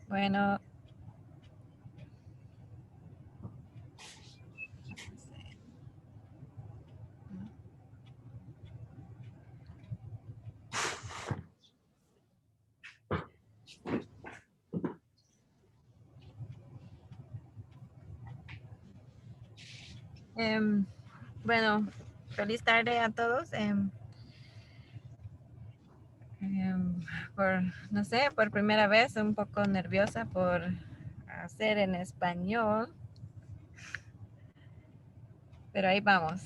Bueno, em, bueno, feliz tarde a todos. Por, no sé, por primera vez un poco nerviosa por hacer en español, pero ahí vamos.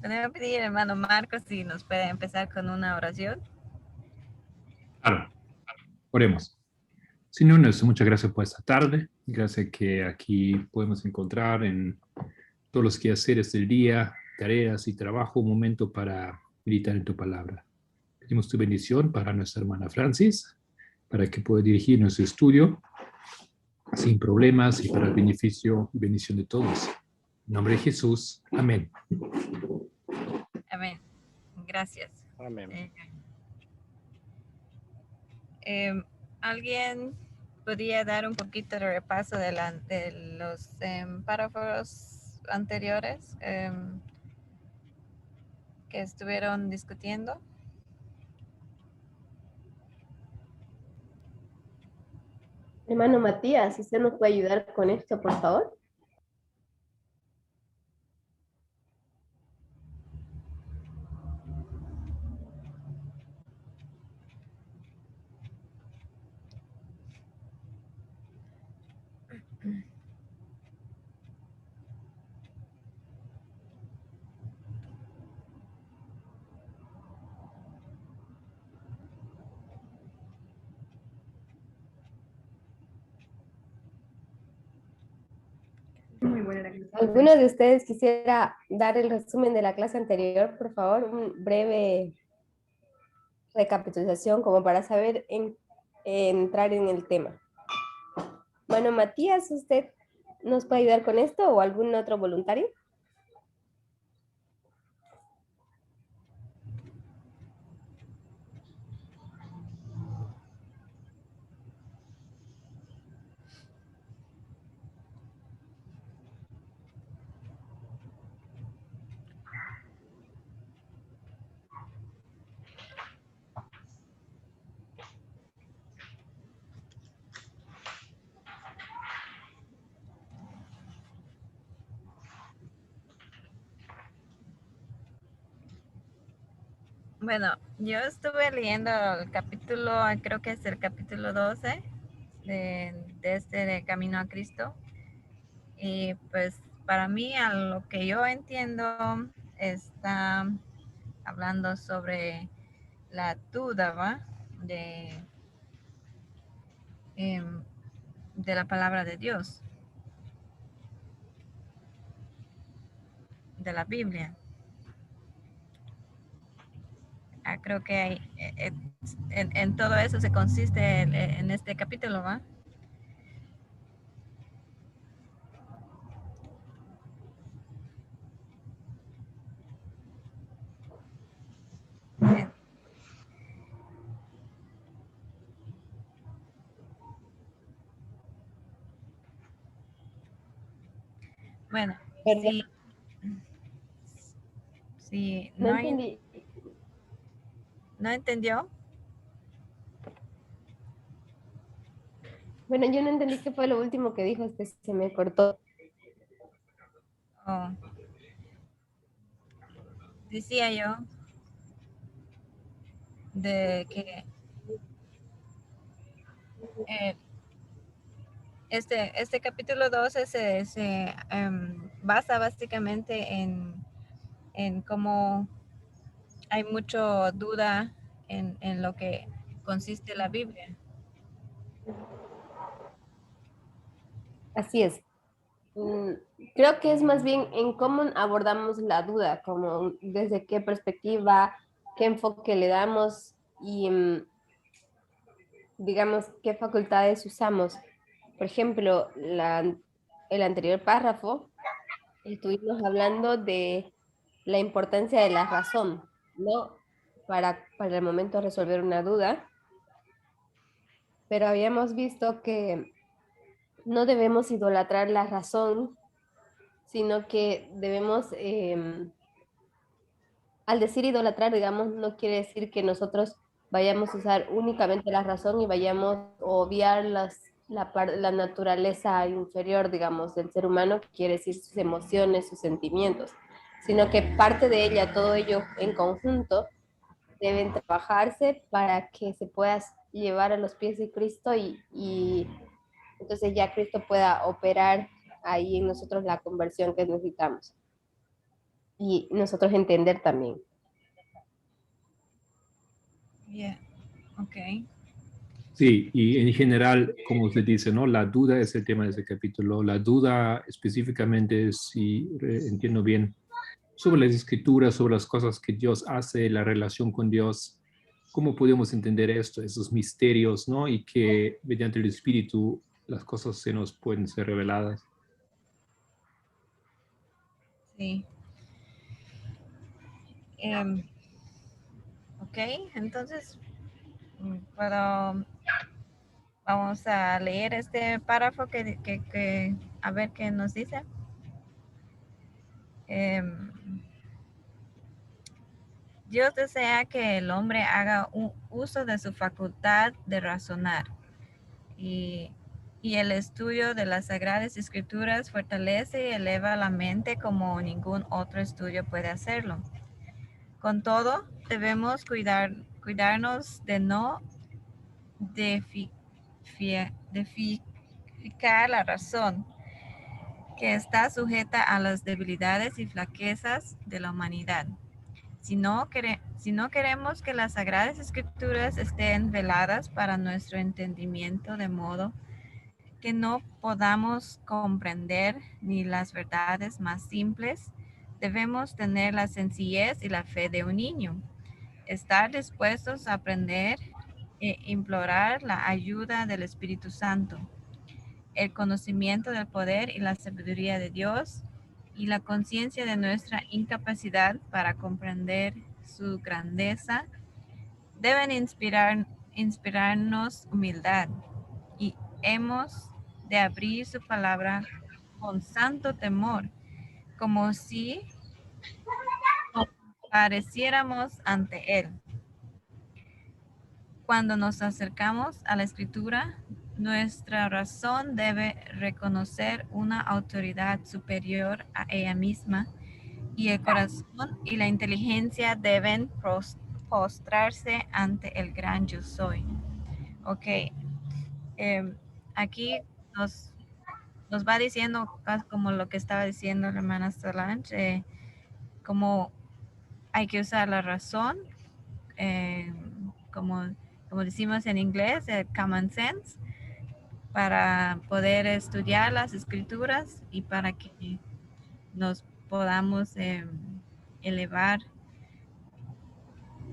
Podemos pedir, hermano Marcos, si nos puede empezar con una oración. Claro, oremos. Señor, muchas gracias por esta tarde. Gracias que aquí podemos encontrar en todos los quehaceres del día, tareas y trabajo, un momento para meditar en tu palabra. Pedimos tu bendición para nuestra hermana Francis, para que pueda dirigir nuestro estudio sin problemas y para el beneficio y bendición de todos. En nombre de Jesús. Amén. Amén. Gracias. Amén. ¿Alguien podría dar un poquito de repaso de los párrafos anteriores que estuvieron discutiendo? Hermano Matías, ¿usted nos puede ayudar con esto, por favor? ¿Alguno de ustedes quisiera dar el resumen de la clase anterior, por favor? Un breve recapitulación como para saber entrar en el tema. Bueno, Matías, ¿usted nos puede ayudar con esto o algún otro voluntario? Bueno, yo estuve leyendo el capítulo, creo que es el capítulo 12 de este de Camino a Cristo. Y pues para mí, a lo que yo entiendo, está hablando sobre la duda, ¿va? De la palabra de Dios, de la Biblia. Creo que en todo eso se consiste en este capítulo, ¿va? Bueno, si No entendí. ¿No entendió? Bueno, yo no entendí qué fue lo último que dijo, se me cortó. Oh. Decía yo de que este capítulo 12 se basa básicamente en cómo hay mucha duda en lo que consiste la Biblia. Así es. Creo que es más bien en cómo abordamos la duda, como desde qué perspectiva, qué enfoque le damos y, digamos, qué facultades usamos. Por ejemplo, el anterior párrafo, estuvimos hablando de la importancia de la razón, ¿no? Para el momento de resolver una duda, pero habíamos visto que no debemos idolatrar la razón, sino que debemos, al decir idolatrar, digamos, no quiere decir que nosotros vayamos a usar únicamente la razón y vayamos a obviar la naturaleza inferior, digamos, del ser humano, que quiere decir sus emociones, sus sentimientos, sino que parte de ella, todo ello en conjunto, deben trabajarse para que se pueda llevar a los pies de Cristo y entonces ya Cristo pueda operar ahí en nosotros la conversión que necesitamos y nosotros entender también. Yeah. Ok. Sí, y en general, como usted dice, ¿no? La duda es el tema de ese capítulo. La duda específicamente, si entiendo bien, sobre las escrituras, sobre las cosas que Dios hace, la relación con Dios, cómo podemos entender esto, esos misterios, ¿no? Y que mediante el Espíritu las cosas se nos pueden ser reveladas. Sí. Ok, entonces vamos a leer este párrafo que a ver qué nos dice. Dios desea que el hombre haga un uso de su facultad de razonar y el estudio de las Sagradas Escrituras fortalece y eleva la mente como ningún otro estudio puede hacerlo. Con todo, debemos cuidarnos de no deificar la razón, que está sujeta a las debilidades y flaquezas de la humanidad. Si no queremos que las Sagradas Escrituras estén veladas para nuestro entendimiento de modo que no podamos comprender ni las verdades más simples, debemos tener la sencillez y la fe de un niño, estar dispuestos a aprender e implorar la ayuda del Espíritu Santo, el conocimiento del poder y la sabiduría de Dios y la conciencia de nuestra incapacidad para comprender su grandeza deben inspirarnos humildad y hemos de abrir su palabra con santo temor, como si pareciéramos ante Él. Cuando nos acercamos a la Escritura, nuestra razón debe reconocer una autoridad superior a ella misma y el corazón y la inteligencia deben postrarse ante el gran yo soy. Ok, aquí nos va diciendo como lo que estaba diciendo la hermana Solange, cómo hay que usar la razón, como decimos en inglés, el common sense, para poder estudiar las escrituras y para que nos podamos elevar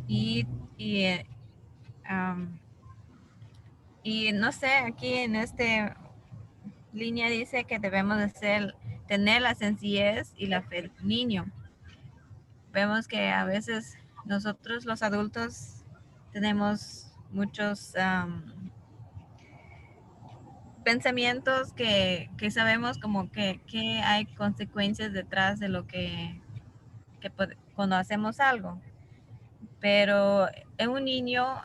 y, y no sé, aquí en esta línea dice que debemos de tener la sencillez y la fe del niño. Vemos que a veces nosotros los adultos tenemos muchos pensamientos que sabemos como que hay consecuencias detrás de lo que cuando hacemos algo. Pero en un niño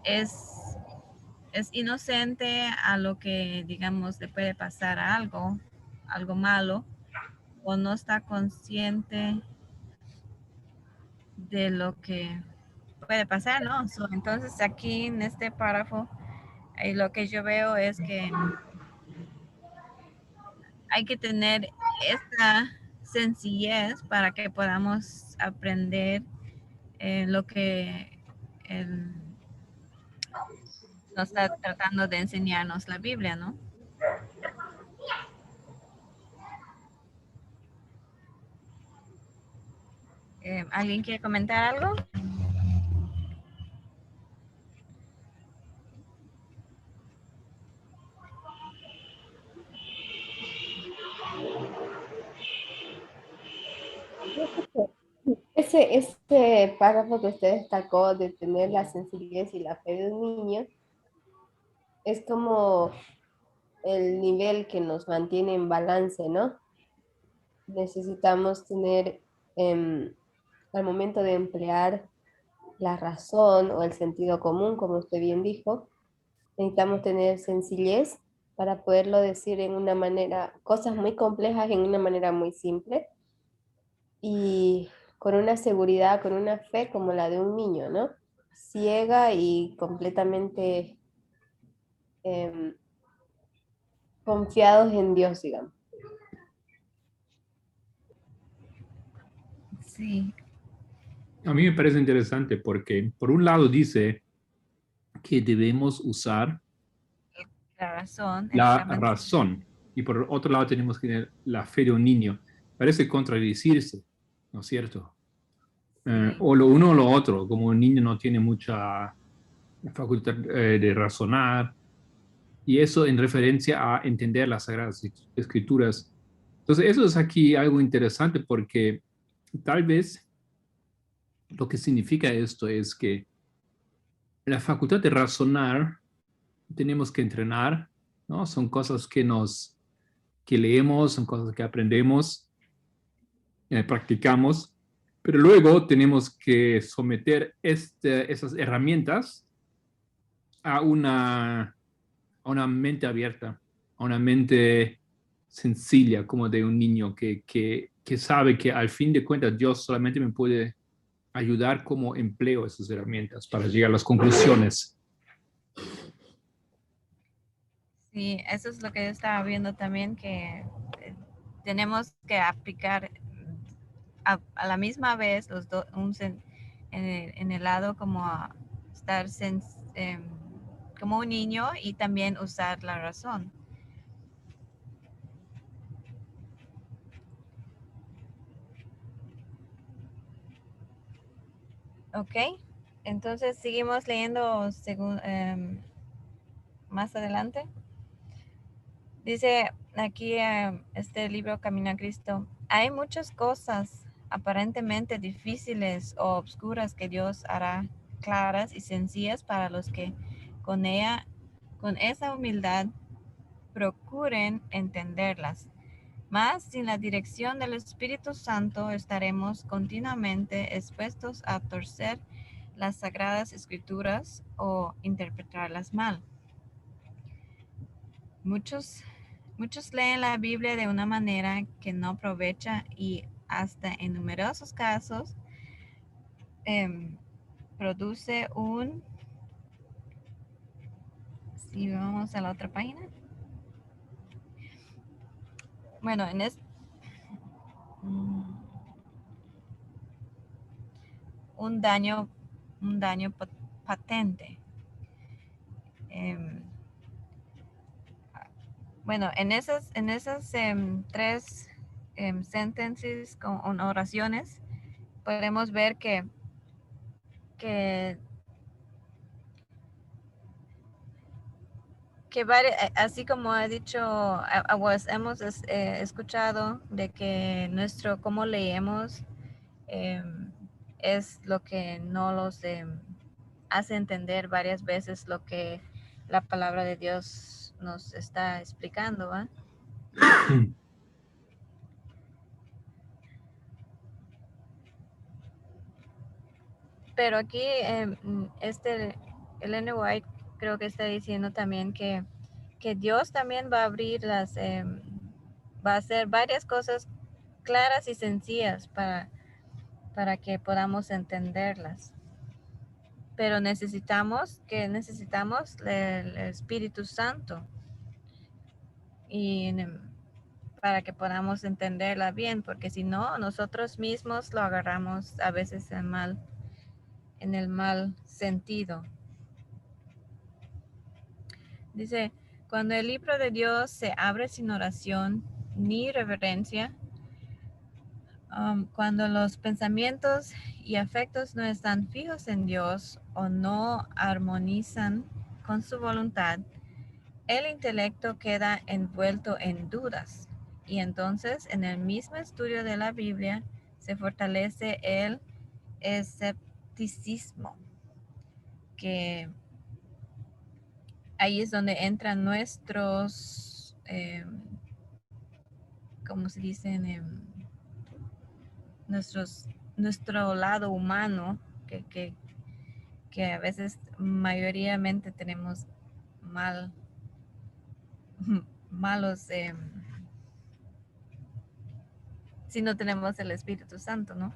es inocente a lo que, digamos, le puede pasar a algo malo, o no está consciente de lo que puede pasar, ¿no? Entonces aquí en este párrafo, lo que yo veo es que hay que tener esta sencillez para que podamos aprender lo que nos está tratando de enseñarnos la Biblia, ¿no? ¿Alguien quiere comentar algo? ese párrafo que usted destacó de tener la sencillez y la fe de un niño es como el nivel que nos mantiene en balance, ¿no? Necesitamos tener, al momento de emplear la razón o el sentido común, como usted bien dijo, necesitamos tener sencillez para poderlo decir en una manera, cosas muy complejas en una manera muy simple y con una seguridad, con una fe como la de un niño, ¿no? Ciega y completamente em, confiados en Dios, digamos. Sí, A mí me parece interesante porque por un lado dice que debemos usar la razón, la exactamente. razón y por otro lado tenemos que tener la fe de un niño. Parece contradecirse, ¿no es cierto? Sí, O lo uno o lo otro, como un niño no tiene mucha facultad de razonar, y eso en referencia a entender las Sagradas Escrituras. Entonces, eso es aquí algo interesante porque tal vez lo que significa esto es que la facultad de razonar tenemos que entrenar, ¿no? Son cosas que leemos, son cosas que aprendemos, practicamos, pero luego tenemos que someter esas herramientas a una mente abierta, a una mente sencilla, como de un niño que sabe que al fin de cuentas Dios solamente me puede ayudar como empleo esas herramientas para llegar a las conclusiones. sí, eso es lo que yo estaba viendo también, que tenemos que aplicar a la misma vez los dos, en el lado como a estar como un niño y también usar la razón. Ok, entonces seguimos leyendo más adelante. Dice aquí este libro Camino a Cristo, hay muchas cosas aparentemente difíciles o obscuras que Dios hará claras y sencillas para los que con esa humildad procuren entenderlas. Mas sin la dirección del Espíritu Santo estaremos continuamente expuestos a torcer las sagradas escrituras o interpretarlas mal. Muchos leen la Biblia de una manera que no aprovecha y hasta en numerosos casos produce si vamos a la otra página. Bueno, un daño patente. Bueno, en esas tres sentencias con oraciones, podemos ver que así como he dicho, hemos escuchado de que cómo leemos es lo que no los hace entender varias veces lo que la palabra de Dios nos está explicando, ¿va? Pero aquí Ellen White creo que está diciendo también que Dios también va a abrir va a hacer varias cosas claras y sencillas para que podamos entenderlas. Pero necesitamos el Espíritu Santo y para que podamos entenderla bien, porque si no, nosotros mismos lo agarramos a veces en el mal sentido. Dice, cuando el libro de Dios se abre sin oración ni reverencia, cuando los pensamientos y afectos no están fijos en Dios o no armonizan con su voluntad, el intelecto queda envuelto en dudas y entonces en el mismo estudio de la Biblia se fortalece el escepticismo, que ahí es donde entran nuestros, ¿cómo se dicen? Nuestro lado humano, que a veces mayoritariamente tenemos malos, si no tenemos el Espíritu Santo, ¿no?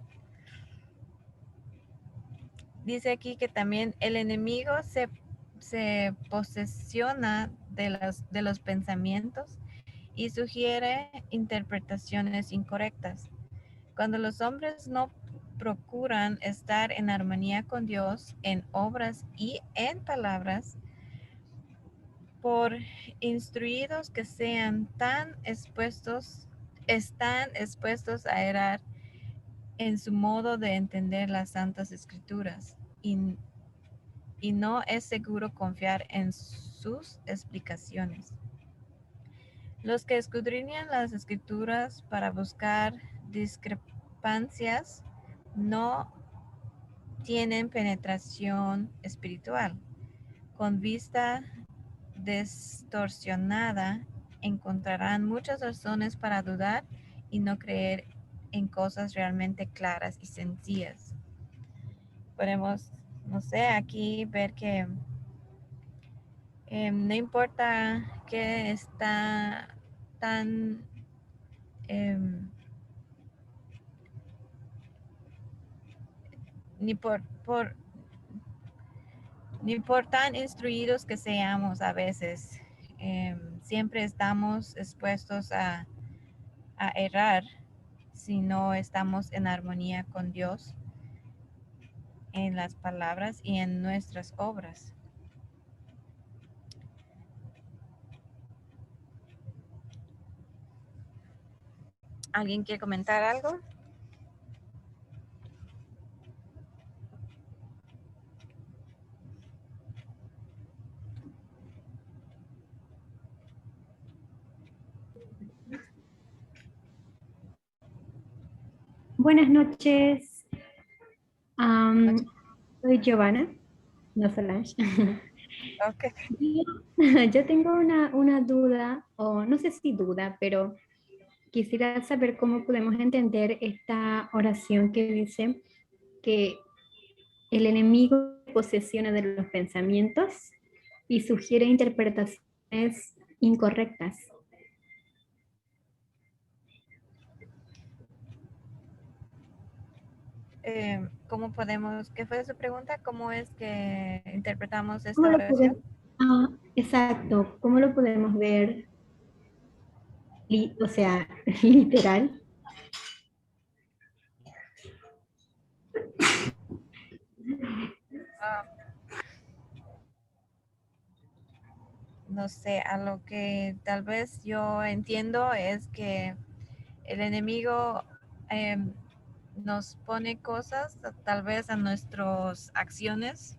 Dice aquí que también el enemigo se posesiona de los pensamientos y sugiere interpretaciones incorrectas. Cuando los hombres no procuran estar en armonía con Dios en obras y en palabras, por instruidos que sean están expuestos a errar en su modo de entender las Santas Escrituras y no es seguro confiar en sus explicaciones. Los que escudriñan las Escrituras para buscar discrepancias no tienen penetración espiritual. Con vista distorsionada encontrarán muchas razones para dudar y no creer en cosas realmente claras y sencillas. Podemos, no sé, aquí ver que no importa que está tan ni por tan instruidos que seamos a veces, siempre estamos expuestos a errar si no estamos en armonía con Dios en las palabras y en nuestras obras. ¿Alguien quiere comentar algo? Buenas noches. Soy Giovanna, no Solange. Okay. Yo tengo una duda, o no sé si duda, pero quisiera saber cómo podemos entender esta oración que dice que el enemigo posesiona de los pensamientos y sugiere interpretaciones incorrectas. ¿Cómo podemos, qué fue su pregunta? ¿Cómo es que interpretamos esta oración? Exacto, ¿cómo lo podemos ver? O sea, literal. No sé, a lo que tal vez yo entiendo es que el enemigo nos pone cosas, tal vez a nuestras acciones.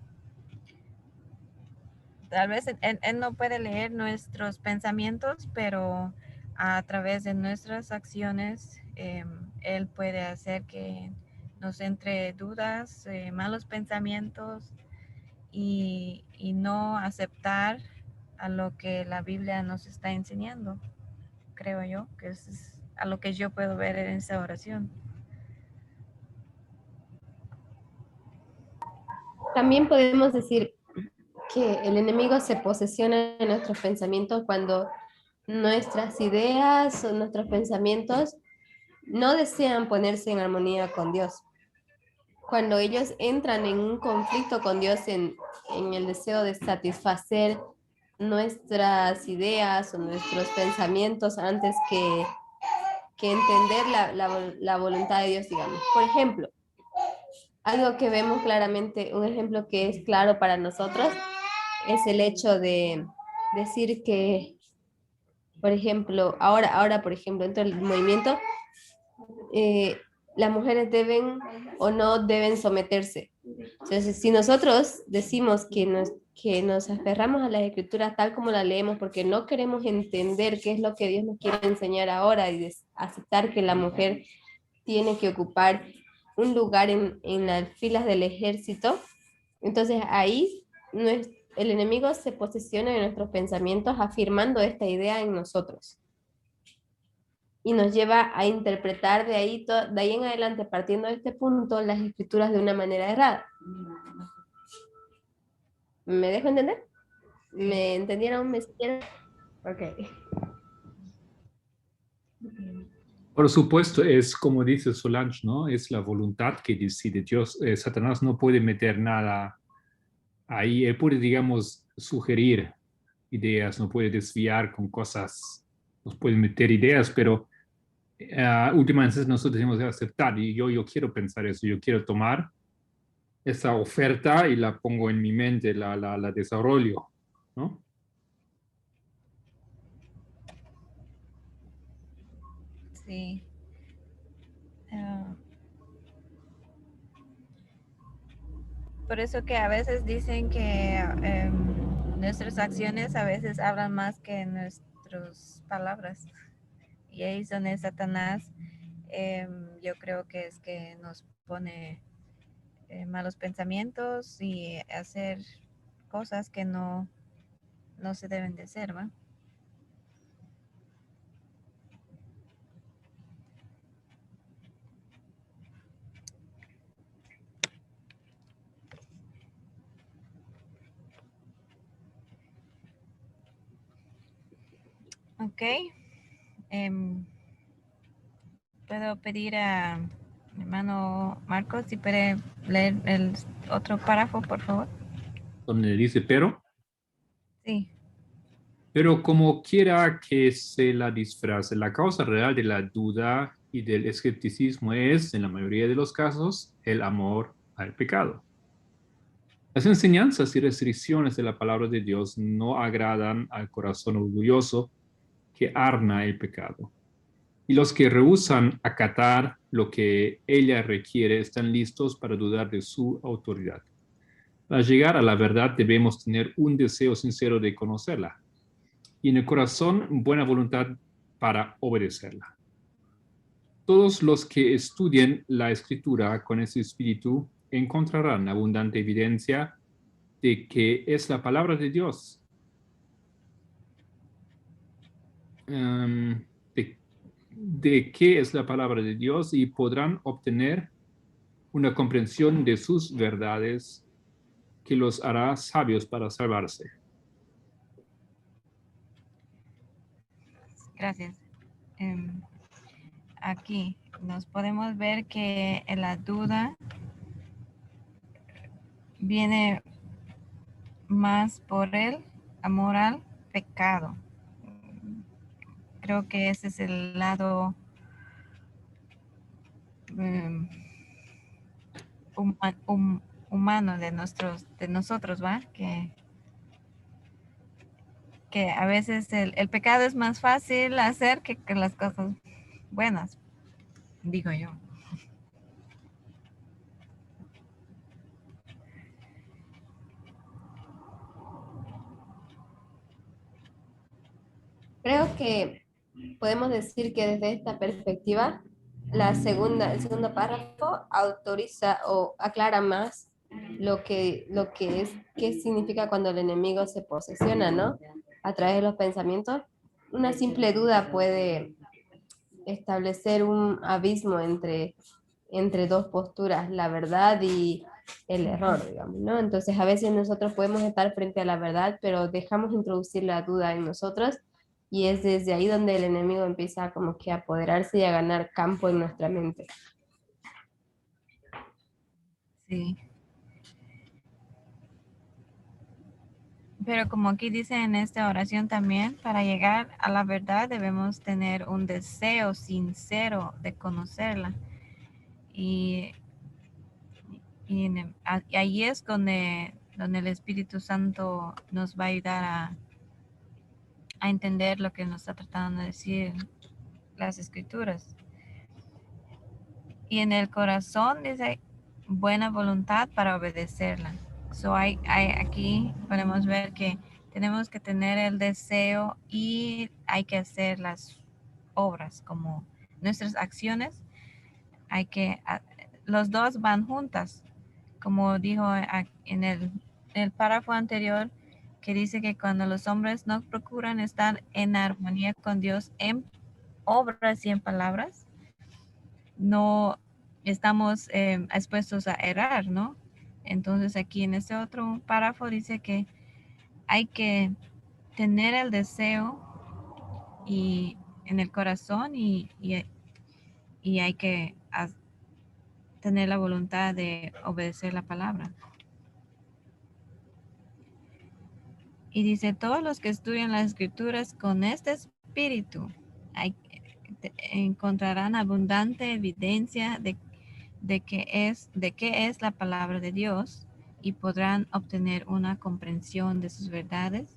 Tal vez él no puede leer nuestros pensamientos, pero a través de nuestras acciones, él puede hacer que nos entre dudas, malos pensamientos y no aceptar a lo que la Biblia nos está enseñando, creo yo, que es a lo que yo puedo ver en esa oración. También podemos decir que el enemigo se posesiona en nuestros pensamientos cuando nuestras ideas o nuestros pensamientos no desean ponerse en armonía con Dios. Cuando ellos entran en un conflicto con Dios en el deseo de satisfacer nuestras ideas o nuestros pensamientos antes que entender la voluntad de Dios, digamos. Por ejemplo, algo que vemos claramente, un ejemplo que es claro para nosotros, es el hecho de decir que, por ejemplo, ahora por ejemplo, dentro del movimiento, las mujeres deben o no deben someterse. Entonces, si nosotros decimos que nos aferramos a las escrituras tal como la leemos porque no queremos entender qué es lo que Dios nos quiere enseñar ahora y aceptar que la mujer tiene que ocupar un lugar en las filas del ejército, entonces ahí el enemigo se posiciona en nuestros pensamientos afirmando esta idea en nosotros. Y nos lleva a interpretar de ahí en adelante, partiendo de este punto, las escrituras de una manera errada. ¿Me dejo entender? ¿Me entendieron? ¿Me siguieron? Ok. Por supuesto, es como dice Solange, ¿no? Es la voluntad que decide. Dios, Satanás no puede meter nada ahí. Él puede, digamos, sugerir ideas, no puede desviar con cosas, nos puede meter ideas, pero últimamente nosotros tenemos que aceptar. Y yo quiero pensar eso, yo quiero tomar esa oferta y la pongo en mi mente, la desarrollo, ¿no? Sí. Ah, por eso que a veces dicen que nuestras acciones a veces hablan más que nuestras palabras. Y ahí es donde Satanás, yo creo que es que nos pone malos pensamientos y hacer cosas que no se deben de hacer, ¿va? Ok. Puedo pedir a mi hermano Marcos si puede leer el otro párrafo, por favor. Donde dice, Sí. pero como quiera que se la disfrace, la causa real de la duda y del escepticismo es, en la mayoría de los casos, el amor al pecado. Las enseñanzas y restricciones de la palabra de Dios no agradan al corazón orgulloso que arna el pecado. Y los que rehúsan acatar lo que ella requiere están listos para dudar de su autoridad. Para llegar a la verdad debemos tener un deseo sincero de conocerla y en el corazón buena voluntad para obedecerla. Todos los que estudien la escritura con ese espíritu encontrarán abundante evidencia de que es la palabra de Dios. De qué es la palabra de Dios y podrán obtener una comprensión de sus verdades que los hará sabios para salvarse. Gracias. Aquí nos podemos ver que la duda viene más por el amor al pecado. Creo que ese es el lado humano de nosotros, ¿va? Que a veces el pecado es más fácil hacer que las cosas buenas, digo yo. Creo que podemos decir que desde esta perspectiva, el segundo párrafo autoriza o aclara más lo que es, qué significa cuando el enemigo se posesiona, ¿no? A través de los pensamientos. Una simple duda puede establecer un abismo entre dos posturas, la verdad y el error, digamos, ¿no? Entonces a veces nosotros podemos estar frente a la verdad, pero dejamos introducir la duda en nosotros y es desde ahí donde el enemigo empieza como que a apoderarse y a ganar campo en nuestra mente. Sí. Pero como aquí dice en esta oración también, para llegar a la verdad debemos tener un deseo sincero de conocerla. Y ahí es donde el Espíritu Santo nos va a ayudar a entender lo que nos está tratando de decir las Escrituras. Y en el corazón dice buena voluntad para obedecerla. So aquí podemos ver que tenemos que tener el deseo y hay que hacer las obras, como nuestras acciones, hay que los dos van juntas, como dijo en el párrafo anterior, que dice que cuando los hombres no procuran estar en armonía con Dios en obras y en palabras, no estamos expuestos a errar, ¿no? Entonces aquí en este otro párrafo dice que hay que tener el deseo y en el corazón y hay que tener la voluntad de obedecer la palabra. Y dice, todos los que estudian las escrituras con este espíritu encontrarán abundante evidencia de qué es la palabra de Dios y podrán obtener una comprensión de sus verdades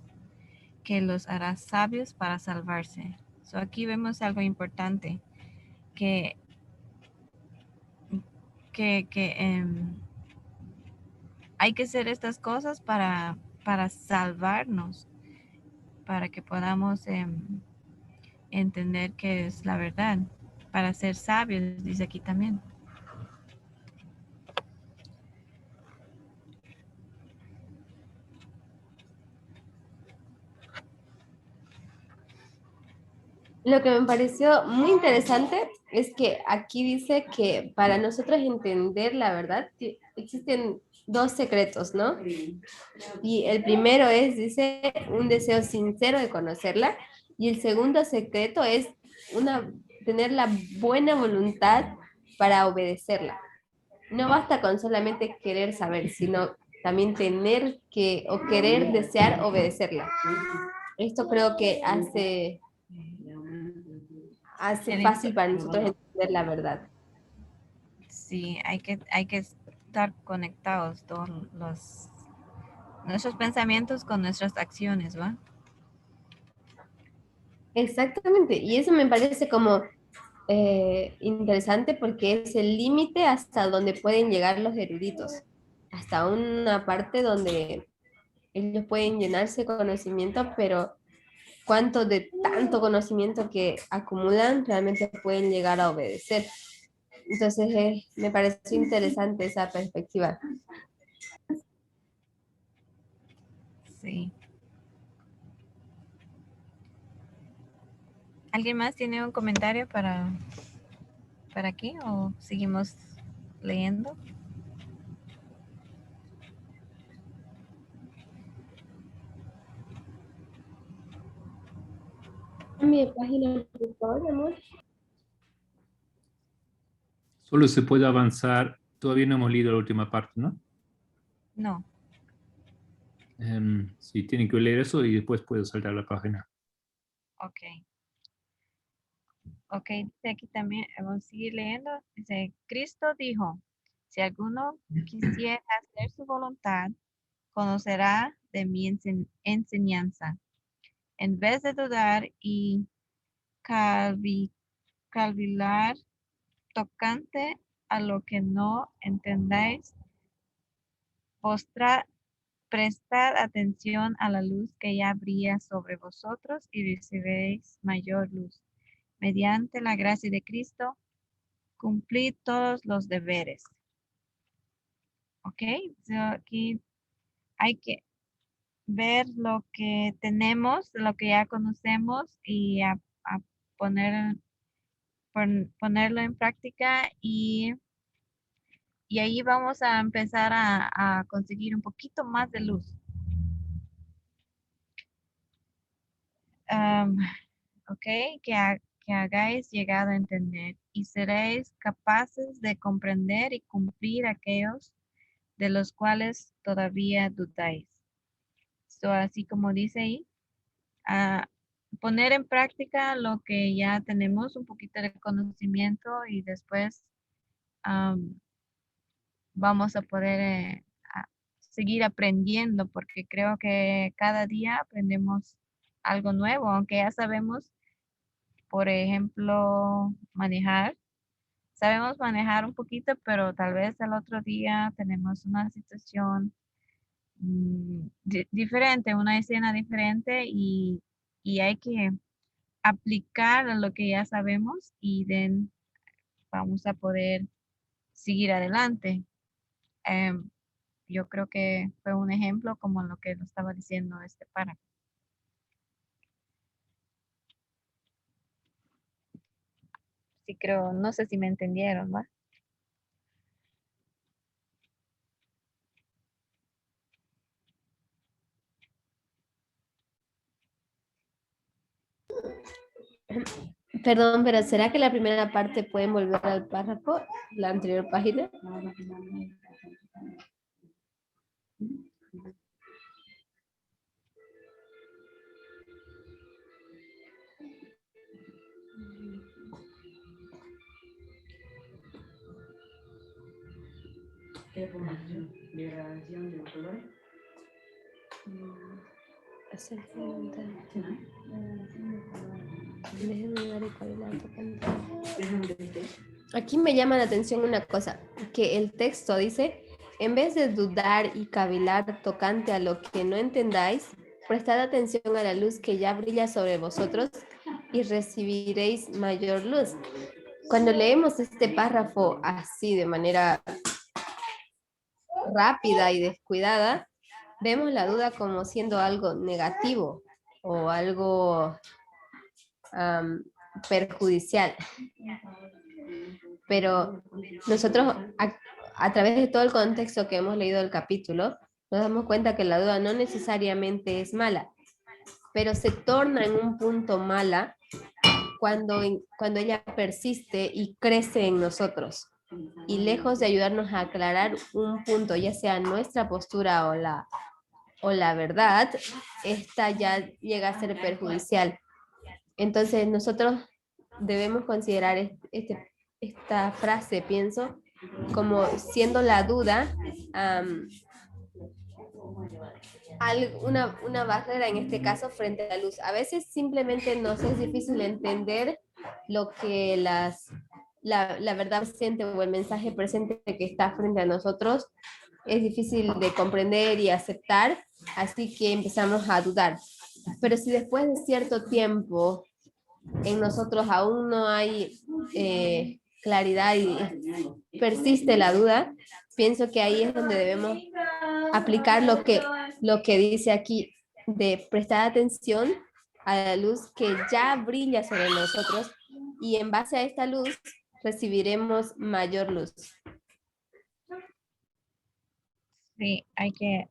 que los hará sabios para salvarse. So aquí vemos algo importante, que hay que hacer estas cosas para salvarnos, para que podamos entender qué es la verdad, para ser sabios, dice aquí también. Lo que me pareció muy interesante es que aquí dice que para nosotros entender la verdad existen dos secretos, ¿no? Y el primero es, dice, un deseo sincero de conocerla, y el segundo secreto es tener la buena voluntad para obedecerla. No basta con solamente querer saber, sino también tener que o querer desear obedecerla. Esto creo que hace fácil para nosotros entender la verdad. Sí, hay que estar conectados todos nuestros pensamientos con nuestras acciones, ¿va? Exactamente, y eso me parece como interesante porque es el límite hasta donde pueden llegar los eruditos, hasta una parte donde ellos pueden llenarse de conocimiento, pero cuánto de tanto conocimiento que acumulan realmente pueden llegar a obedecer. Entonces me parece interesante esa perspectiva. Sí. ¿Alguien más tiene un comentario para aquí o seguimos leyendo? Mi página, por favor, amor. Solo se puede avanzar, todavía no hemos leído la última parte, ¿no? No. Sí, tienen que leer eso y después puedo saltar la página. Ok. Ok, dice aquí también, vamos a seguir leyendo. Dice, Cristo dijo, si alguno quisiera hacer su voluntad, conocerá de mi enseñanza. En vez de dudar y calvilar tocante a lo que no entendáis, prestad atención a la luz que ya brilla sobre vosotros y recibiréis mayor luz. Mediante la gracia de Cristo, cumplid todos los deberes. Ok, so aquí hay que ver lo que tenemos, lo que ya conocemos y a ponerlo en práctica y ahí vamos a empezar a conseguir un poquito más de luz. Ok, que hagáis llegado a entender y seréis capaces de comprender y cumplir aquellos de los cuales todavía dudáis. So, así como dice ahí, poner en práctica lo que ya tenemos, un poquito de conocimiento y después vamos a poder seguir aprendiendo porque creo que cada día aprendemos algo nuevo, aunque ya sabemos, por ejemplo, manejar. Sabemos manejar un poquito, pero tal vez el otro día tenemos una situación diferente, una escena diferente y hay que aplicar lo que ya sabemos y vamos a poder seguir adelante. Em, yo creo que fue un ejemplo como lo que lo estaba diciendo este párrafo. Sí creo, no sé si me entendieron, ¿va? Perdón, pero ¿será que la primera parte pueden volver al párrafo, la anterior página? Hacer voluntad. Déjenme dar el cuaderno tocando. Aquí me llama la atención una cosa, que el texto dice, en vez de dudar y cavilar tocante a lo que no entendáis, prestad atención a la luz que ya brilla sobre vosotros y recibiréis mayor luz. Cuando leemos este párrafo así de manera rápida y descuidada, vemos la duda como siendo algo negativo o algo perjudicial. Pero nosotros, a través de todo el contexto que hemos leído del capítulo, nos damos cuenta que la duda no necesariamente es mala, pero se torna en un punto mala cuando ella persiste y crece en nosotros. Y lejos de ayudarnos a aclarar un punto, ya sea nuestra postura o la verdad, esta ya llega a ser perjudicial. Entonces nosotros debemos considerar esta frase, pienso, como siendo la duda una barrera en este caso frente a la luz. A veces simplemente nos es difícil entender lo que la verdad presente o el mensaje presente que está frente a nosotros es difícil de comprender y aceptar, así que empezamos a dudar. Pero si después de cierto tiempo en nosotros aún no hay claridad y persiste la duda, pienso que ahí es donde debemos aplicar lo que dice aquí, de prestar atención a la luz que ya brilla sobre nosotros y en base a esta luz recibiremos mayor luz. Sí, hay que...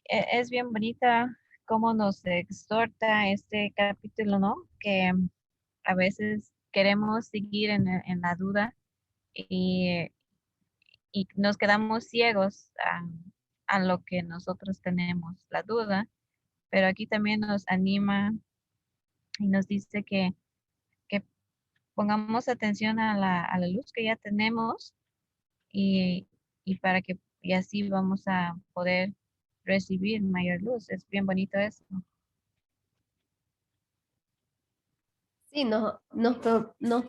es bien bonita cómo nos exhorta este capítulo, ¿no? Que a veces queremos seguir en la duda y, y nos quedamos ciegos a lo que nosotros tenemos, la duda, pero aquí también nos anima y nos dice que pongamos atención a la luz que ya tenemos y, y para que y así vamos a poder recibir mayor luz. Es bien bonito eso. Sí, nos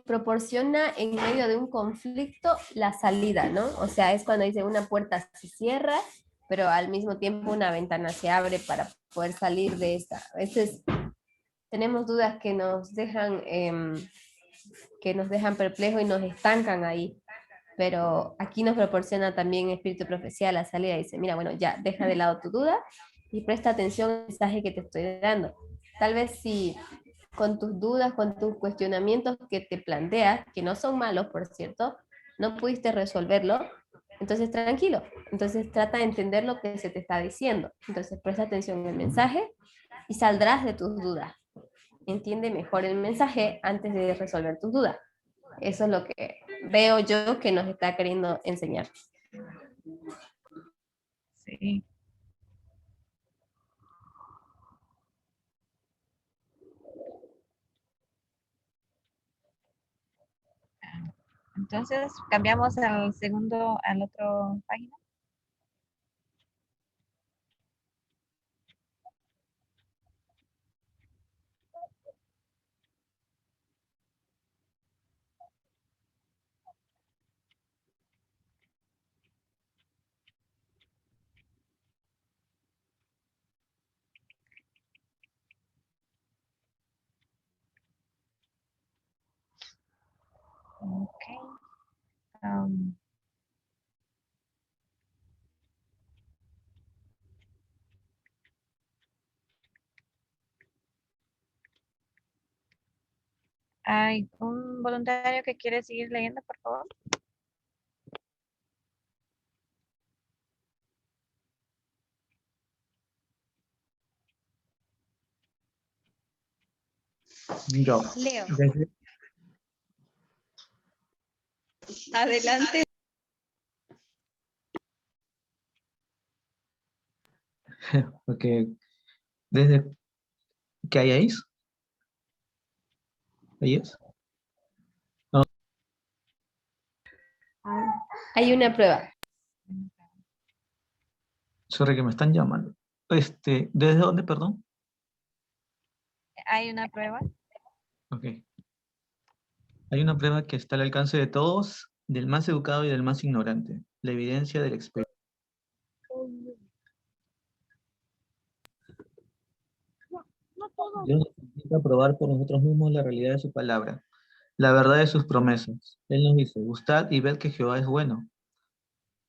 proporciona en medio de un conflicto la salida, ¿no? O sea, es cuando dice una puerta se cierra, pero al mismo tiempo una ventana se abre para poder salir de esta. A veces tenemos dudas que nos dejan perplejos y nos estancan ahí, pero aquí nos proporciona también Espíritu Profecía la salida. Dice, mira, bueno, ya, deja de lado tu duda y presta atención al mensaje que te estoy dando. Tal vez si con tus dudas, con tus cuestionamientos que te planteas, que no son malos, por cierto, no pudiste resolverlo, entonces tranquilo, entonces trata de entender lo que se te está diciendo, entonces presta atención en el mensaje y saldrás de tus dudas. Entiende mejor el mensaje antes de resolver tus dudas. Eso es lo que veo yo que nos está queriendo enseñar. Sí. Entonces, cambiamos al segundo, al otro página. Ok. Um, ¿Hay un voluntario que quiere seguir leyendo, por favor? Yo, Leo. desde, Adelante. porque desde que hayáis, ¿hayáis? Hay una prueba. Sorry que me están llamando. ¿Desde dónde, perdón? ¿Hay una prueba? Ok. Hay una prueba que está al alcance de todos, del más educado y del más ignorante. La evidencia del experto. Dios nos invita a probar por nosotros mismos la realidad de su palabra, la verdad de sus promesas. Él nos dice, gustad y ved que Jehová es bueno.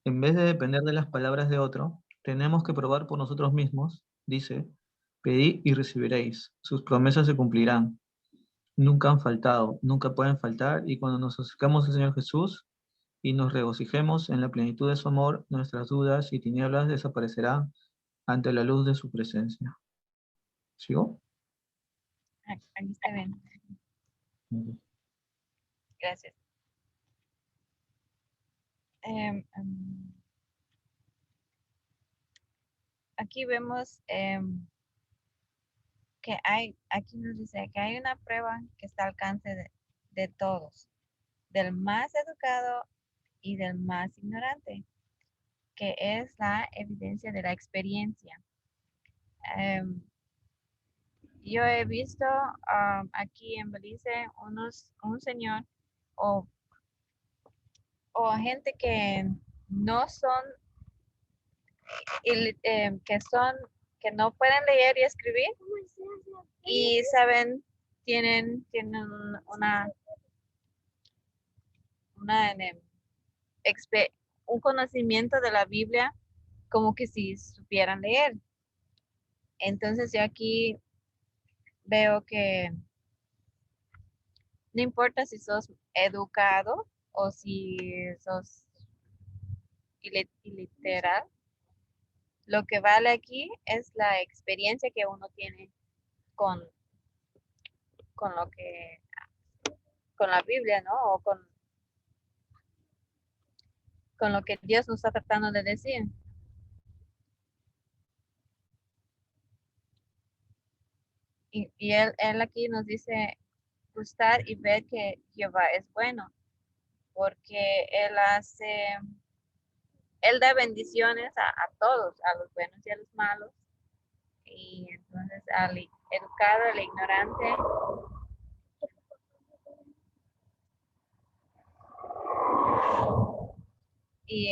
En vez de depender de las palabras de otro, tenemos que probar por nosotros mismos. Dice, pedid y recibiréis. Sus promesas se cumplirán. Nunca han faltado, nunca pueden faltar, y cuando nos acercamos al Señor Jesús y nos regocijemos en la plenitud de su amor, nuestras dudas y tinieblas desaparecerán ante la luz de su presencia. ¿Sigo? Aquí está bien. Gracias. Aquí vemos que aquí nos dice que hay una prueba que está al alcance de todos, del más educado y del más ignorante, que es la evidencia de la experiencia. Yo he visto aquí en Belice un señor o gente que no son, que no pueden leer y escribir y saben, tienen una un conocimiento de la Biblia como que si supieran leer. Entonces yo aquí veo que no importa si sos educado o si sos iliteral, lo que vale aquí es la experiencia que uno tiene con, con lo que, con la Biblia, ¿no? O con lo que Dios nos está tratando de decir. Y él aquí nos dice, gustar y ver que Jehová es bueno, porque Él da bendiciones a todos, a los buenos y a los malos. Y entonces al educado, al ignorante, y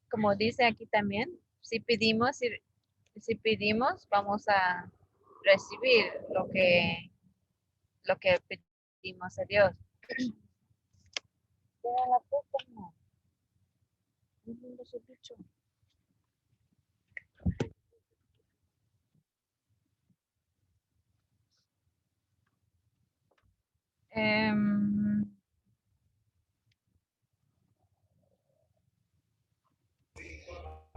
como dice aquí también, si pedimos, vamos a recibir lo que pedimos a Dios. Em,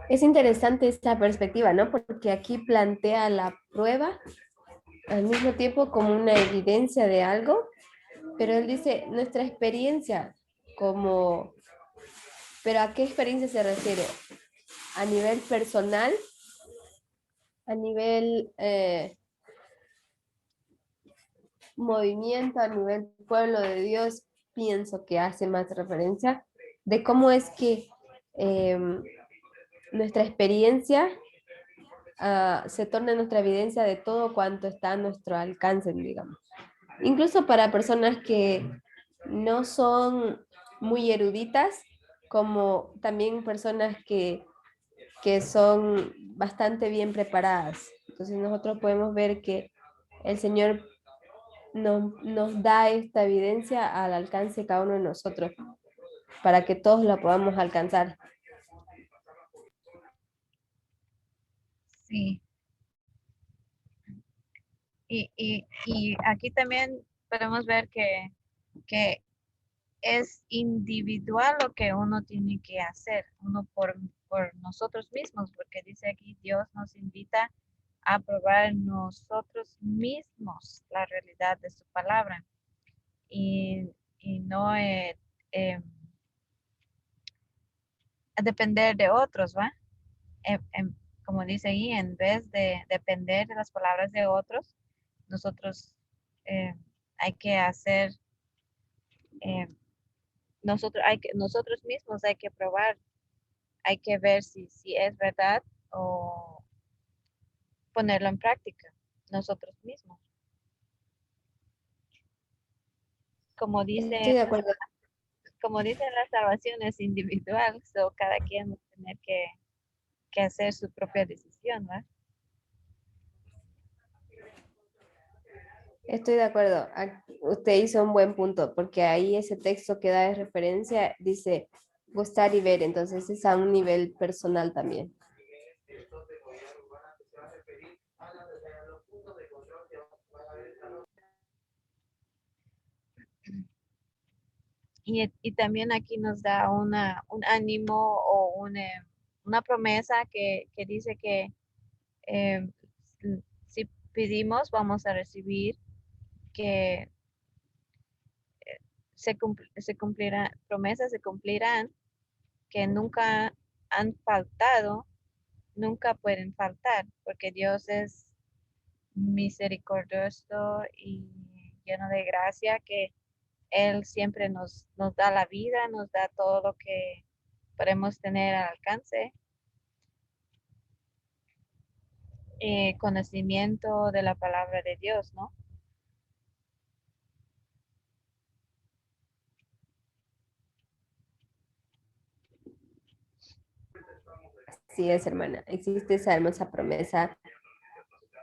Es interesante esta perspectiva, ¿no? Porque aquí plantea la prueba al mismo tiempo como una evidencia de algo, pero él dice nuestra experiencia como, pero ¿a qué experiencia se refiere? ¿A nivel personal? ¿A nivel movimiento? ¿A nivel pueblo de Dios? Pienso que hace más referencia de cómo es que nuestra experiencia se torna nuestra evidencia de todo cuanto está a nuestro alcance, digamos. Incluso para personas que no son muy eruditas, como también personas que son bastante bien preparadas. Entonces nosotros podemos ver que el Señor nos da esta evidencia al alcance de cada uno de nosotros, para que todos la podamos alcanzar. Sí. Y aquí también podemos ver que es individual lo que uno tiene que hacer, uno por nosotros mismos, porque dice aquí Dios nos invita a probar nosotros mismos la realidad de su palabra y no a depender de otros, ¿va? Como dice ahí, en vez de depender de las palabras de otros, nosotros hay que hacer, eh, nosotros mismos hay que probar, hay que ver si es verdad o ponerlo en práctica nosotros mismos. Como Estoy de acuerdo. dice, la salvación es individual, so cada quien va a tener que hacer su propia decisión, ¿va? Estoy de acuerdo. Usted hizo un buen punto, porque ahí ese texto que da de referencia dice gustar y ver, entonces es a un nivel personal también. Y también aquí nos da un ánimo o una promesa que dice que eh, si pedimos vamos a recibir, que se cumplirán, promesas se cumplirán, que nunca han faltado, nunca pueden faltar, porque Dios es misericordioso y lleno de gracia, que Él siempre nos da la vida, nos da todo lo que podemos tener al alcance, conocimiento de la palabra de Dios, ¿no? Así es, hermana. Existe esa hermosa promesa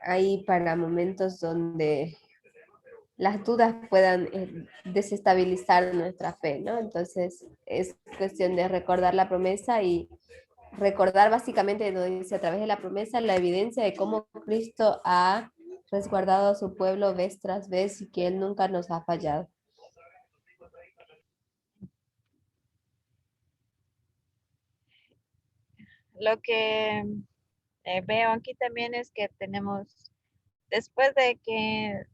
ahí para momentos donde las dudas puedan desestabilizar nuestra fe, ¿no? Entonces es cuestión de recordar la promesa y recordar básicamente, nos dice a través de la promesa, la evidencia de cómo Cristo ha resguardado a su pueblo vez tras vez y que Él nunca nos ha fallado. Lo que veo aquí también es que tenemos, después de que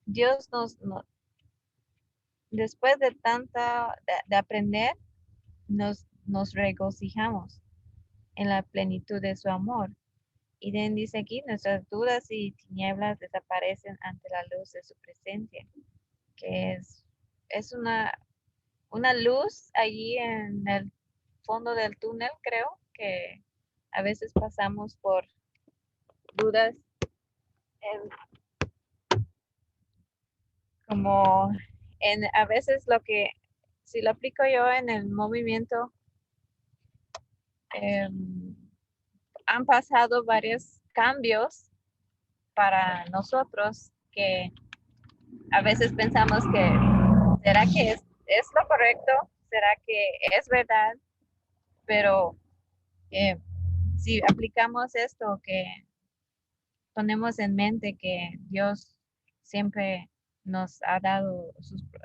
Dios después de tanta, de aprender, nos regocijamos en la plenitud de su amor. Y dice aquí, nuestras dudas y tinieblas desaparecen ante la luz de su presencia, que es una luz allí en el fondo del túnel, creo, que a veces pasamos por dudas, como a veces si lo aplico yo en el movimiento, han pasado varios cambios para nosotros que a veces pensamos que, ¿será que es lo correcto? ¿Será que es verdad? Pero si aplicamos esto, que ponemos en mente que Dios siempre nos ha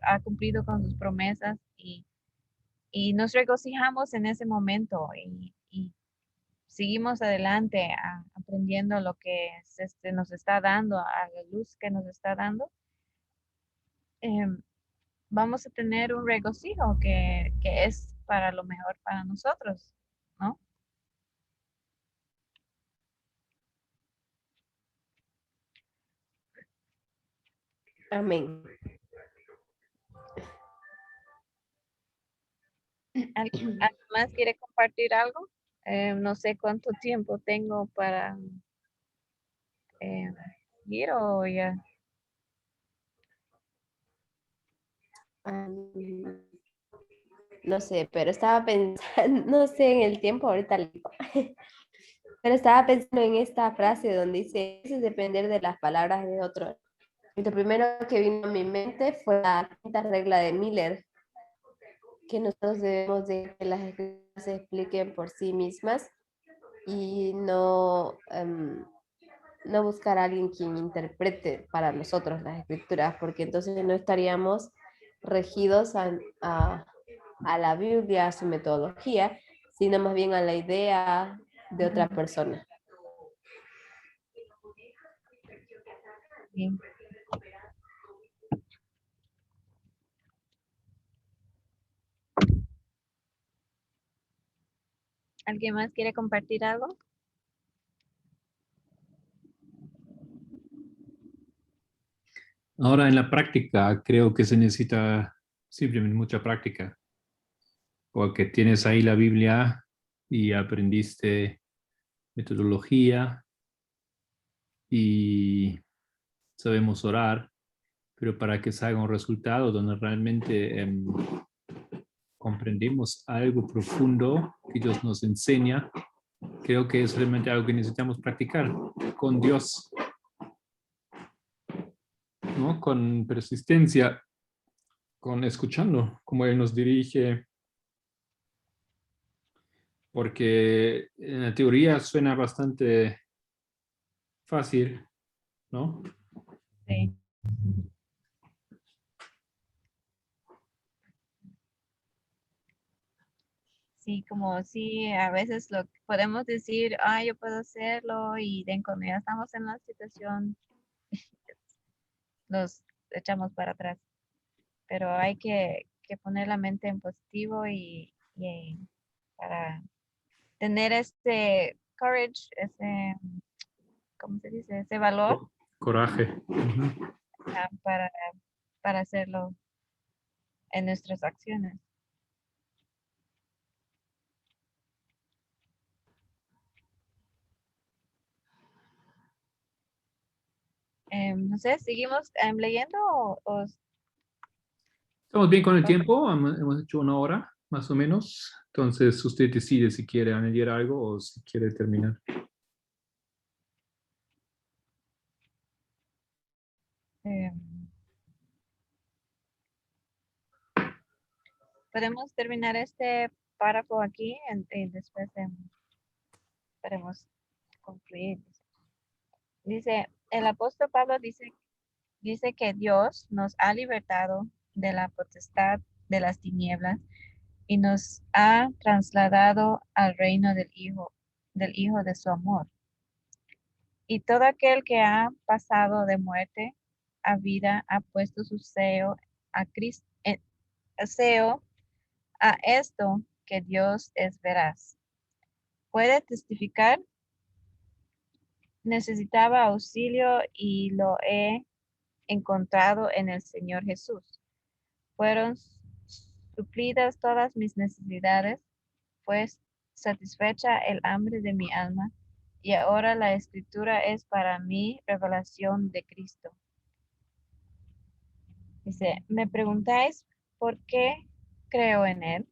ha cumplido con sus promesas y nos regocijamos en ese momento y seguimos adelante aprendiendo lo que nos está dando, a la luz que nos está dando, vamos a tener un regocijo que es para lo mejor para nosotros, ¿no? Amén. ¿Alguien más quiere compartir algo? No sé cuánto tiempo tengo para ir o ya. No sé, pero estaba pensando, no sé en el tiempo, ahorita le digo. Pero estaba pensando en esta frase donde dice, eso es depender de las palabras de otro. Y lo primero que vino a mi mente fue la quinta regla de Miller, que nosotros debemos de que las escrituras se expliquen por sí mismas y no, no buscar a alguien quien interprete para nosotros las escrituras, porque entonces no estaríamos regidos a la Biblia, a su metodología, sino más bien a la idea de otra persona. Sí. ¿Alguien más quiere compartir algo? Ahora en la práctica creo que se necesita simplemente mucha práctica, porque tienes ahí la Biblia y aprendiste metodología y sabemos orar, pero para que salga un resultado donde realmente comprendemos algo profundo que Dios nos enseña, creo que es realmente algo que necesitamos practicar con Dios, ¿no? Con persistencia, con escuchando cómo Él nos dirige, porque en la teoría suena bastante fácil, ¿no? Sí. Sí, como sí, a veces lo podemos decir, yo puedo hacerlo y cuando ya estamos en la situación, los echamos para atrás. Pero hay que poner la mente en positivo y para tener este courage, ese, ¿cómo se dice? Ese valor Coraje. ah, para, para hacerlo en nuestras acciones. No sé, ¿seguimos leyendo o Estamos bien con el tiempo, hemos hecho 1 hora más o menos, entonces usted decide si quiere añadir algo o si quiere terminar. eh, podemos terminar este párrafo aquí y después podemos concluir? Dice, el apóstol Pablo dice que Dios nos ha libertado de la potestad de las tinieblas y nos ha trasladado al reino del Hijo de su amor. Y todo aquel que ha pasado de muerte a vida ha puesto su sello a Cristo, sello a esto que Dios es veraz. Puede testificar, necesitaba auxilio y lo he encontrado en el Señor Jesús. Fueron suplidas todas mis necesidades, pues satisfecha el hambre de mi alma, y ahora la escritura es para mí revelación de Cristo. Dice, me preguntáis por qué creo en Él.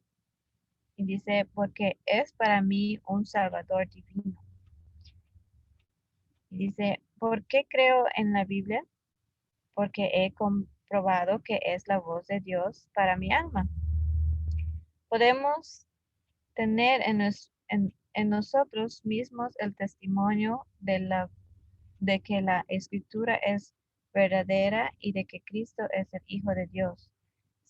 Y dice, porque es para mí un Salvador divino. Y dice, ¿por qué creo en la Biblia? Porque he comprobado que es la voz de Dios para mi alma. Podemos tener en nosotros mismos el testimonio de que la escritura es verdadera y de que Cristo es el Hijo de Dios.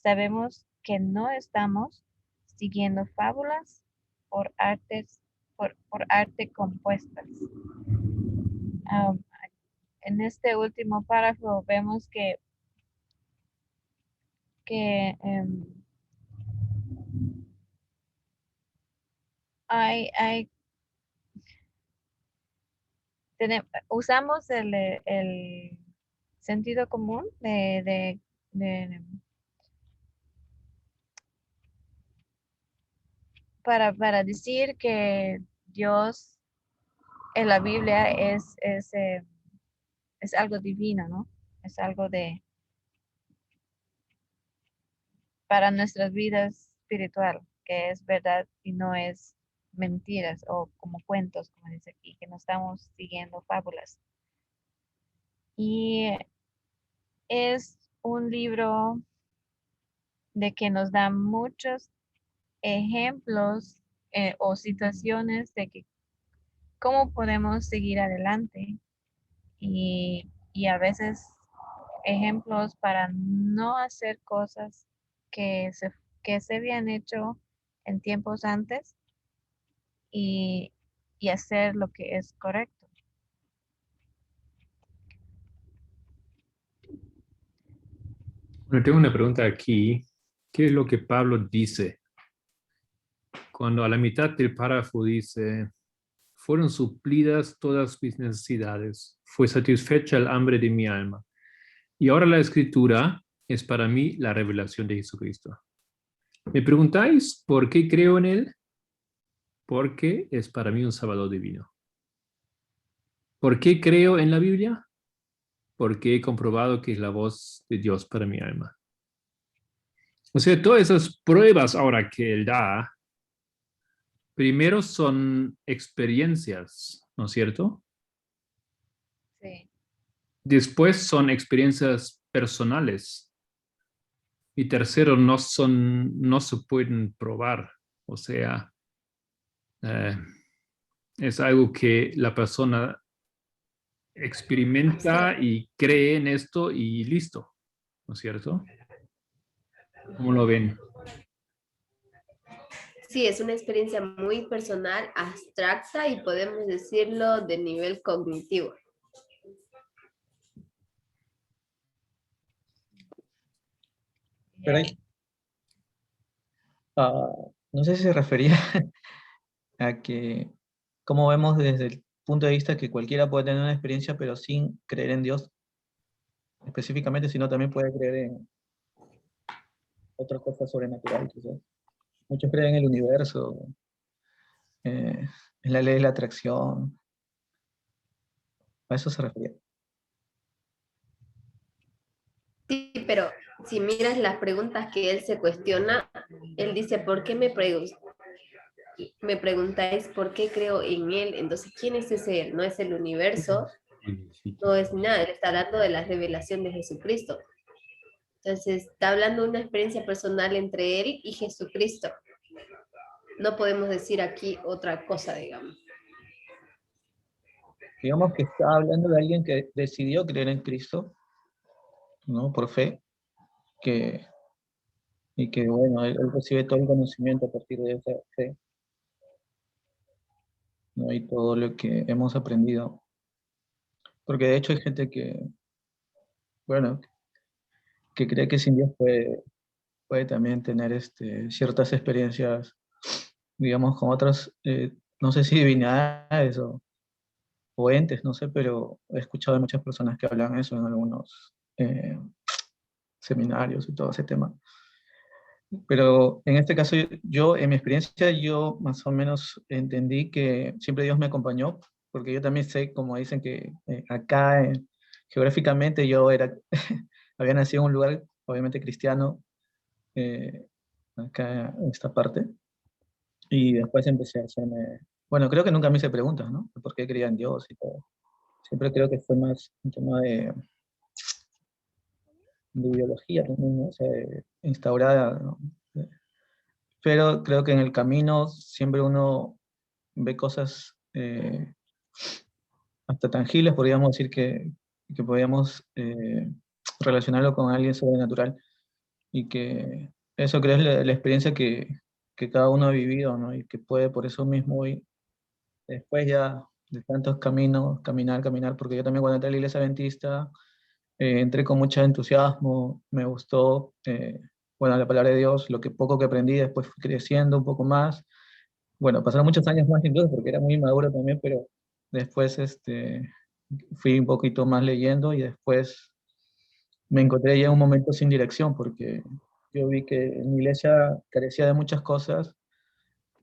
Sabemos que no estamos siguiendo fábulas por arte compuestas. Um, en este último párrafo vemos que hay usamos el sentido común para decir que Dios en la Biblia es algo divino, ¿no? Es algo para nuestras vidas espiritual, que es verdad y no es mentiras o como cuentos, como dice aquí, que no estamos siguiendo fábulas. Y es un libro de que nos da muchos ejemplos o situaciones de que cómo podemos seguir adelante y a veces ejemplos para no hacer cosas que que se habían hecho en tiempos antes y, y hacer lo que es correcto. Bueno, tengo una pregunta aquí. ¿Qué es lo que Pablo dice cuando a la mitad del párrafo dice, fueron suplidas todas mis necesidades, fue satisfecha el hambre de mi alma? Y ahora la escritura es para mí la revelación de Jesucristo. ¿Me preguntáis por qué creo en Él? Porque es para mí un salvador divino. ¿Por qué creo en la Biblia? Porque he comprobado que es la voz de Dios para mi alma. O sea, todas esas pruebas ahora que Él da, primero son experiencias, ¿no es cierto? Sí, Después son experiencias personales. Y tercero, no se pueden probar. O sea, eh, es algo que la persona experimenta y cree en esto y listo, ¿no es cierto? ¿Cómo lo ven? Sí, es una experiencia muy personal, abstracta y podemos decirlo de nivel cognitivo. Pero no sé si se refería a que, cómo vemos desde el punto de vista que cualquiera puede tener una experiencia, pero sin creer en Dios específicamente, sino también puede creer en otras cosas sobrenaturales, quizás. Muchos creen en el universo, en la ley de la atracción. A eso se refería. Sí, pero si miras las preguntas que él se cuestiona, él dice, ¿por qué me preguntáis por qué creo en él? Entonces, ¿quién es ese él? No es el universo, no es nada, él está hablando de la revelación de Jesucristo. Entonces, está hablando de una experiencia personal entre él y Jesucristo. No podemos decir aquí otra cosa, digamos. Digamos que está hablando de alguien que decidió creer en Cristo, ¿no? Por fe, y que, bueno, él recibe todo el conocimiento a partir de esa fe, ¿no? Y todo lo que hemos aprendido. Porque de hecho hay gente que, bueno, que cree que sin Dios puede también tener ciertas experiencias, digamos, con otras, no sé si divinidades o entes, no sé, pero he escuchado de muchas personas que hablan eso en algunos seminarios y todo ese tema. Pero en este caso, yo, en mi experiencia, yo más o menos entendí que siempre Dios me acompañó, porque yo también sé, como dicen, que acá geográficamente yo había nacido en un lugar, obviamente cristiano, eh, acá en esta parte, y después empecé a hacerme, bueno, creo que nunca me hice preguntas, ¿no? ¿Por qué creía en Dios y todo? Siempre creo que fue más un tema de ideología también, ¿no? O sea, instaurada, ¿no? Pero creo que en el camino siempre uno ve cosas hasta tangibles, podríamos decir que podríamos relacionarlo con alguien sobrenatural, y que eso creo es la experiencia que cada uno ha vivido, ¿no? Y que puede por eso mismo hoy, después ya de tantos caminos, caminar, porque yo también cuando entré a la iglesia adventista, entré con mucho entusiasmo, me gustó, bueno, la palabra de Dios, lo que poco que aprendí, después fui creciendo un poco más. Bueno, pasaron muchos años más incluso porque era muy maduro también, pero después fui un poquito más leyendo y después me encontré ya en un momento sin dirección porque yo vi que en mi iglesia carecía de muchas cosas,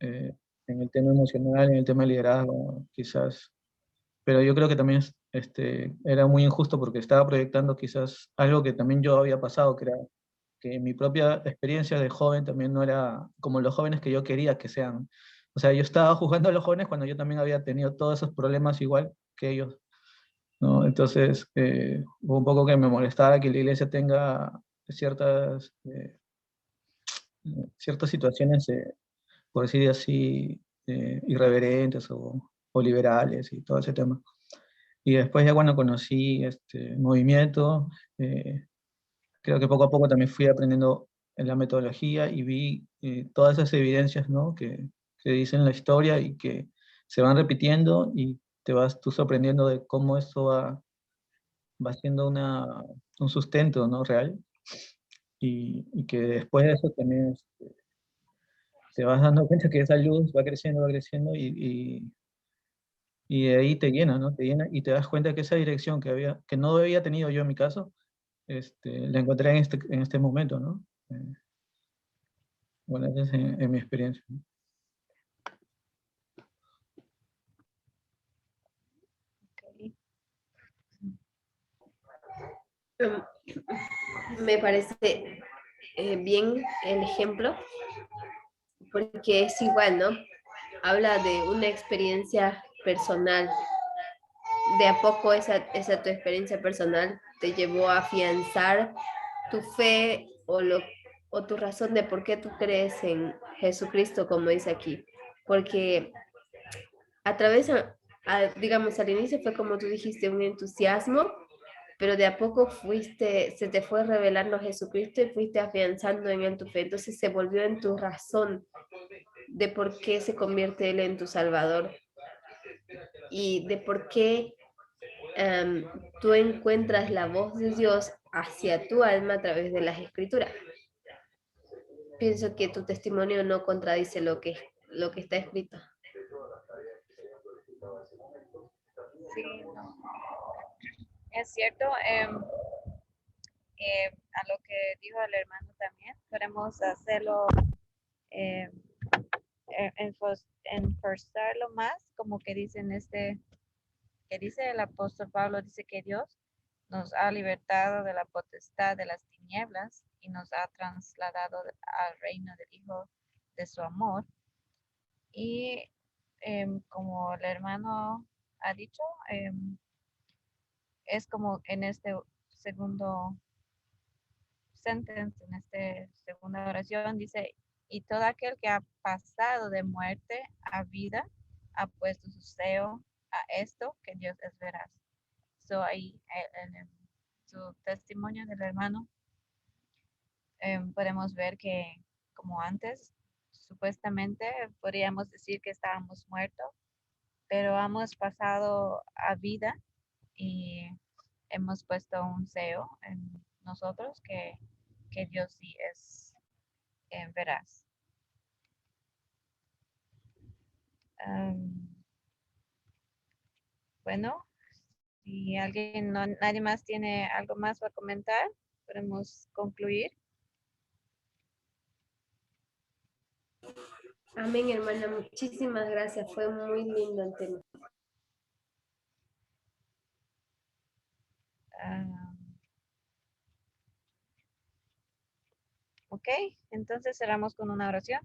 eh, en el tema emocional, en el tema de liderazgo, quizás, pero yo creo que también era muy injusto porque estaba proyectando quizás algo que también yo había pasado, que era que mi propia experiencia de joven también no era como los jóvenes que yo quería que sean. O sea, yo estaba juzgando a los jóvenes cuando yo también había tenido todos esos problemas igual que ellos, ¿no? Entonces, hubo un poco que me molestaba que la iglesia tenga ciertas, ciertas situaciones, por decir así, irreverentes o liberales y todo ese tema. Y después ya cuando conocí este movimiento, creo que poco a poco también fui aprendiendo en la metodología y vi todas esas evidencias, ¿no? que dicen la historia y que se van repitiendo y te vas tú sorprendiendo de cómo eso va siendo un sustento, ¿no? Real. Y que después de eso también te vas dando cuenta que esa luz va creciendo y de ahí te llena, ¿no? Te llena y te das cuenta que esa dirección que no había tenido yo en mi caso, la encontré en este momento, ¿no? Bueno, esa es en mi experiencia, ¿no? Ok. Me parece bien el ejemplo, porque es igual, ¿no? Habla de una experiencia personal. De a poco esa tu experiencia personal te llevó a afianzar tu fe o tu razón de por qué tú crees en Jesucristo, como dice aquí. Porque a través, digamos, al inicio fue como tú dijiste, un entusiasmo, pero de a poco se te fue revelando Jesucristo y fuiste afianzando en él tu fe. Entonces se volvió en tu razón de por qué se convierte él en tu Salvador y de por qué tú encuentras la voz de Dios hacia tu alma a través de las escrituras. Pienso que tu testimonio no contradice lo que está escrito. Sí, no. Es cierto. A lo que dijo el hermano también, podemos hacerlo, eh, enforzarlo más, como que dicen que dice el apóstol Pablo, dice que Dios nos ha libertado de la potestad de las tinieblas y nos ha trasladado al reino del Hijo de su amor. Y como el hermano ha dicho, es como en este segundo sentence, en esta segunda oración, dice, y todo aquel que ha pasado de muerte a vida ha puesto su sello a esto que Dios es veraz. So ahí en su testimonio del hermano podemos ver que como antes supuestamente podríamos decir que estábamos muertos, pero hemos pasado a vida y hemos puesto un sello en nosotros que Dios sí es veraz. Bueno, si nadie más tiene algo más para comentar, podemos concluir. Amén, hermana. Muchísimas gracias. Fue muy lindo el tema. Ok, entonces cerramos con una oración.